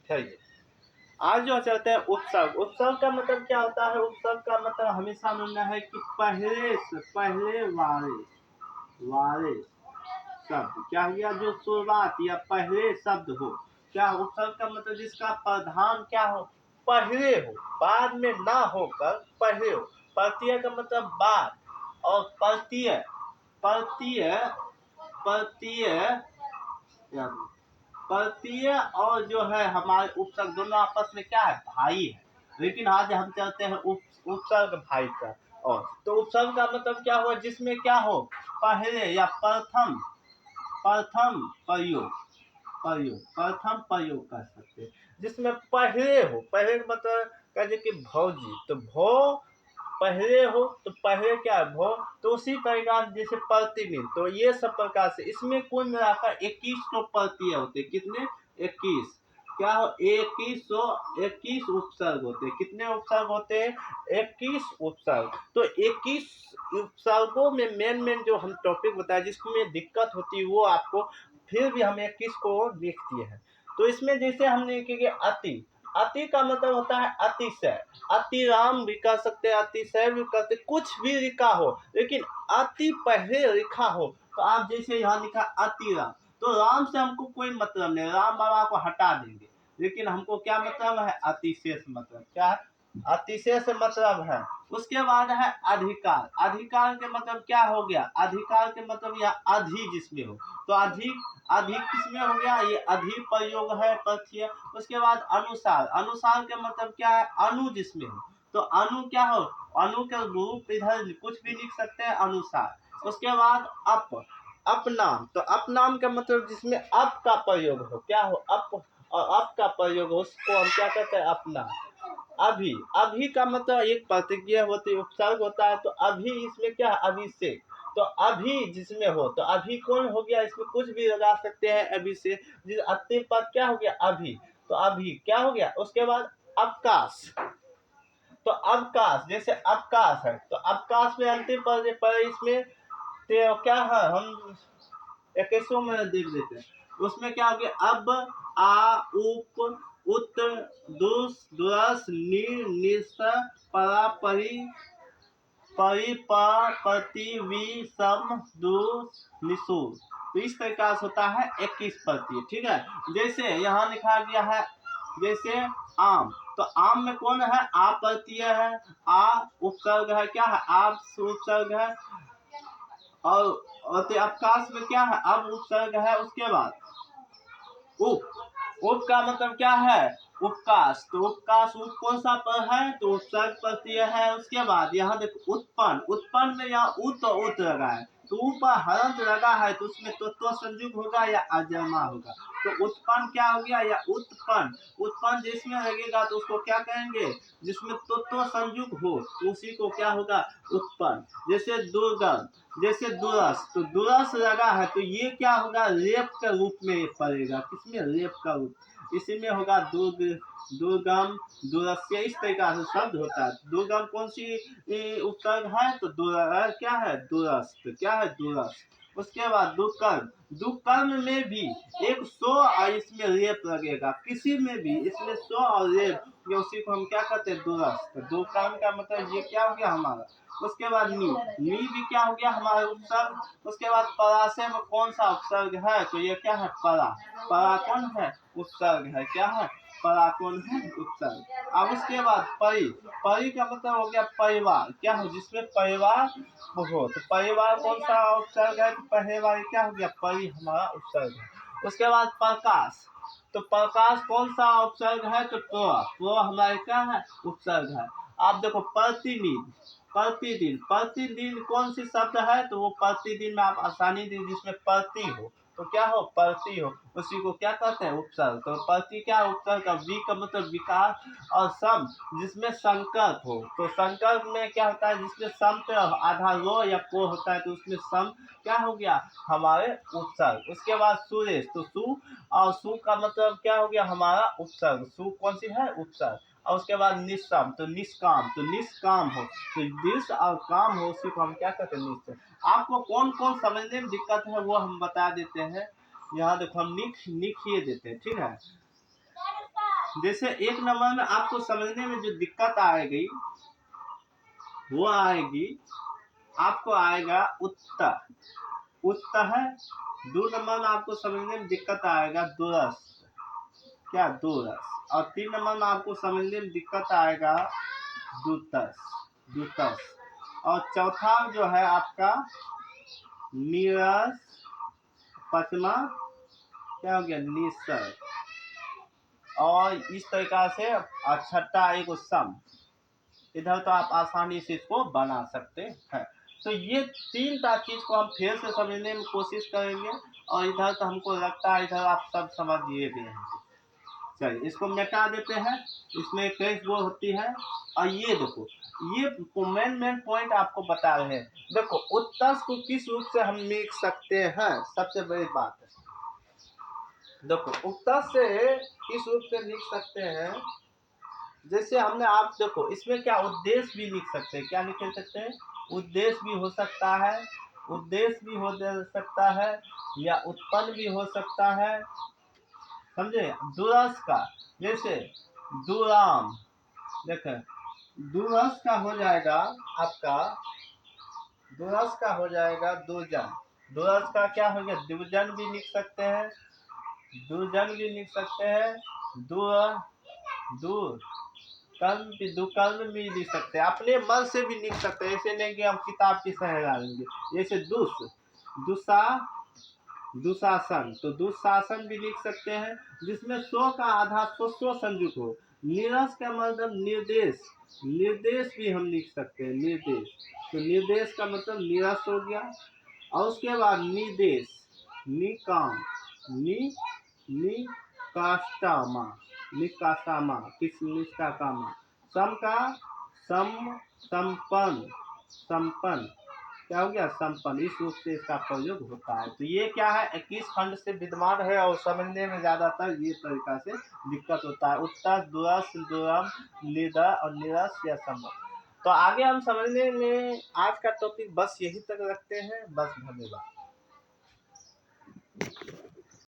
चलिए आज जो चलते हैं उपसर्ग। उपसर्ग का मतलब क्या होता है? उपसर्ग का मतलब हमेशा मानना है कि पहले वाले शब्द क्या हुआ, जो शुरुआत या पहले शब्द हो। क्या उपसर्ग का मतलब जिसका प्रधान क्या हो, पहले हो, बाद में ना होकर पहले हो। प्रत्यय का मतलब बाद, और प्रत्यय प्रत्यय प्रत्यय प्रत्यय और जो है हमारे उपसर्ग दोनों आपस में क्या है, भाई है। लेकिन आज हम चलते हैं उपसर्ग भाई का। और तो उपसर्ग का मतलब क्या हुआ, जिसमें क्या हो, पहले या प्रथम प्रथम प्रयोग कर सकते हैं, जिसमें पहले हो। पहले का मतलब कहे कि भौजी, तो भौ पहले हो तो पहले क्या है, भौ। तो उसी प्रकार जैसे प्रतिनिधि, तो ये सब प्रकार से इसमें कुल मिलाकर 21 तो प्रत्यय होते। कितने? 21। क्या हो, 21 उपसर्ग होते। कितने उपसर्ग होते हैं? 21 उपसर्ग। तो 21 उपसर्गों में मेन जो हम टॉपिक बताए जिसमें दिक्कत होती है वो आपको, फिर भी हम 21 को लिख दिए हैं। तो इसमें जैसे हमने लिखेंगे अति। अति का मतलब होता है अतिशय। अतिराम भी कह सकते हैं, अतिशय भी कहते, कुछ भी लिखा हो, लेकिन अति पहले लिखा हो। तो आप जैसे यहाँ लिखा अतिराम, तो राम से हमको कोई मतलब नहीं, राम बाबा को हटा देंगे। लेकिन हमको क्या मतलब है, अतिशय से मतलब क्या है, अतिशय से मतलब है। उसके बाद है अधिकार। अधिकार के मतलब क्या हो गया, अधिकार के मतलब यह अधि जिसमें हो, तो अधिक किसमें हो गया, ये अधिक प्रयोग है प्रत्यय। उसके बाद अनुसार। अनुसार के मतलब क्या है, अनु जिसमें हो, तो अनु क्या हो, अनु के रूप इधर कुछ भी लिख सकते हैं, अनुसार। उसके बाद अपनाम, तो अपनाम का मतलब जिसमें अप का प्रयोग हो, क्या हो, अप, और अप का प्रयोग हो, उसको हम क्या कहते हैं, अपना। अभी का मतलब एक प्रतिक्रिया होती है, उपसर्ग होता है। तो अभी इसमें क्या है, अभिषेक, तो अभी जिसमें हो, तो अभी कौन हो गया, इसमें कुछ भी लगा सकते हैं अभी से। जिस अंतिम पद क्या हो गया, अभी, तो अभी क्या हो गया। उसके बाद अवकाश, तो अवकाश, जैसे अवकाश है, तो अवकाश में अंतिम पद पर इसमें तो क्या है, हम 21 में देख देते हैं। उसमें क्या हो गया, अब, आ, उप, उत, दुस, दुरस, नीर, निस, परा, परि, पति, वि, सम, दु, निशु। तो इस प्रकार से होता है 21 प्रत्यय। ठीक है, जैसे यहाँ लिखा गया है, जैसे आम, तो आम में कौन है, आ प्रत्यय है, आ उपसर्ग है, क्या है, आप उपसर्ग है। और अवकाश में क्या है, अब उपसर्ग है। उसके बाद उप का मतलब क्या है, उपकाश, तो उपकाश उप कौन सा पर है, तो उपसर्ग प्रत्यय है। उसके बाद यहाँ देखो उत्पन्न में यहाँ उत और उत लगा है, तो ऊपर हरंत लगा है, तो उसमें तो संयुग होगा या अजमा होगा। तो उत्पन्न क्या हो गया, या उत्पन्न जिसमें लगेगा तो उसको क्या कहेंगे, जिसमें तो संयुग हो, तो उसी को क्या होगा, उत्पन्न। जैसे दुर्गम, जैसे दुरस, तो दुरस लगा है, तो ये क्या होगा, लेप के रूप में पड़ेगा। किसमें, लेप का रूप, इसी में होगा दुर्गम, दुरस्य। इस तरीका से शब्द होता है। दुर्गम कौन सी उपसर्ग है, तो क्या है, दुरस, तो क्या है, दुरस। उसके बाद दुकर्म में भी एक सो और इसमें लेप लगेगा, किसी में भी इसमें सो और लेप, उसी को हम क्या कहते हैं, दुरस। तो दुकर्म का मतलब ये क्या हो गया हमारा। उसके बाद नी भी क्या हो गया, हमारा उपसर्ग। उसके बाद पराशय में कौन सा उपसर्ग है, तो ये क्या है, परा कौन है, उपसर्ग है, क्या है, परा कौन है, उपसर्ग। अब उसके बाद परी का मतलब हो गया परिवार, क्या हो, जिसमें परिवार हो, तो परिवार कौन सा उपसर्ग है, तो परिवार क्या हो गया, परी हमारा उपसर्ग है। उसके बाद प्रकाश, तो प्रकाश कौन सा उपसर्ग है, तो प्रो हमारे क्या है, उपसर्ग है। आप देखो प्रतिदिन कौन सी शब्द है, तो वो प्रतिदिन में आप आसानी दी, जिसमें प्रति हो, तो क्या हो, प्रति हो, उसी को क्या कहते हैं, उपसर्ग। तो प्रति क्या उपसर्ग का, वी का मतलब विकास, और सम जिसमें संकल्प हो, तो संकल्प में क्या होता है, जिसमें सम पे आधा रो या को होता है, तो उसमें सम क्या हो गया, हमारे उपसर्ग। उसके बाद सुरेश, तो सु और सु का मतलब क्या हो गया, हमारा उपसर्ग। सु कौन सी है, उपसर्ग। और उसके बाद निष्काम, तो निष्काम, तो निष्काम हो, तो निष् और काम हो, उसी को हम क्या कहते हैं, निष्ठ। आपको कौन कौन समझने में दिक्कत है वो हम बता देते हैं। यहाँ देखो हम लिखिए देते हैं, ठीक है। जैसे एक नंबर में आपको समझने में जो दिक्कत आएगी वो आएगी, आपको आएगा उत्तर, उत्तर है। 2 नंबर में आपको समझने में दिक्कत आएगा दूरस्थ, क्या दूरस्थ। और 3 नंबर में आपको समझने में दिक्कत आएगा दूरस्थ, दूरस्थ। और चौथा जो है आपका निरस, पांचवा क्या हो गया निसर। और इस तरीका से छठा एक सम। इधर तो आप आसानी से इसको बना सकते हैं। तो ये 3 चीज को हम फिर से समझने में कोशिश करेंगे, और इधर तो हमको लगता है इधर आप सब समझिए भी हैं। चलिए इसको मिटा देते हैं, इसमें 21 वो होती है। और ये देखो, ये मेन पॉइंट आपको बता रहे हैं। देखो उत्तस को किस रूप से हम लिख सकते हैं, सबसे बड़ी बात है। देखो उत्तस से किस रूप से लिख सकते हैं, जैसे हमने, आप देखो इसमें क्या उद्देश्य भी लिख सकते हैं, क्या लिख सकते हैं, उद्देश्य भी हो सकता है, उद्देश्य भी हो सकता है, या उत्पन्न भी हो सकता है, समझे। दूरस का जैसे दूराम, देखें दूरस का हो जाएगा आपका, दूरस का हो जाएगा दुर्जन। दूरस का क्या हो गया, दुर्जन भी लिख सकते हैं, दुर्जन भी लिख सकते हैं, दूर, दूर कर्म भी, दुकर्म भी लिख सकते हैं, अपने मन से भी लिख सकते हैं। ऐसे नहीं कि हम किताब की सहायता लेंगे। जैसे दुशासन, तो दुशासन भी लिख सकते हैं, जिसमें स्व का आधार स्व संयुक्त हो। निरस का मतलब निर्देश, निर्देश भी हम लिख सकते हैं, निर्देश। तो निर्देश का मतलब निरस हो गया। और उसके बाद निदेश, निकाम, निकाष्टामा, निकाष्टामा किस निष्कामा, सम का सम, संपन्न, संपन्न क्या हो गया संपन्न। इस रूप से इसका प्रयोग होता है। तो ये क्या है 21 खंड से विद्यमान है, और समझने में ज्यादातर ये तरीका से दिक्कत होता है। उत्तर, दूरस, दूरम, निदा और निरस या संभव। तो आगे हम समझने में आज का टॉपिक बस यही तक रखते हैं। बस धन्यवाद।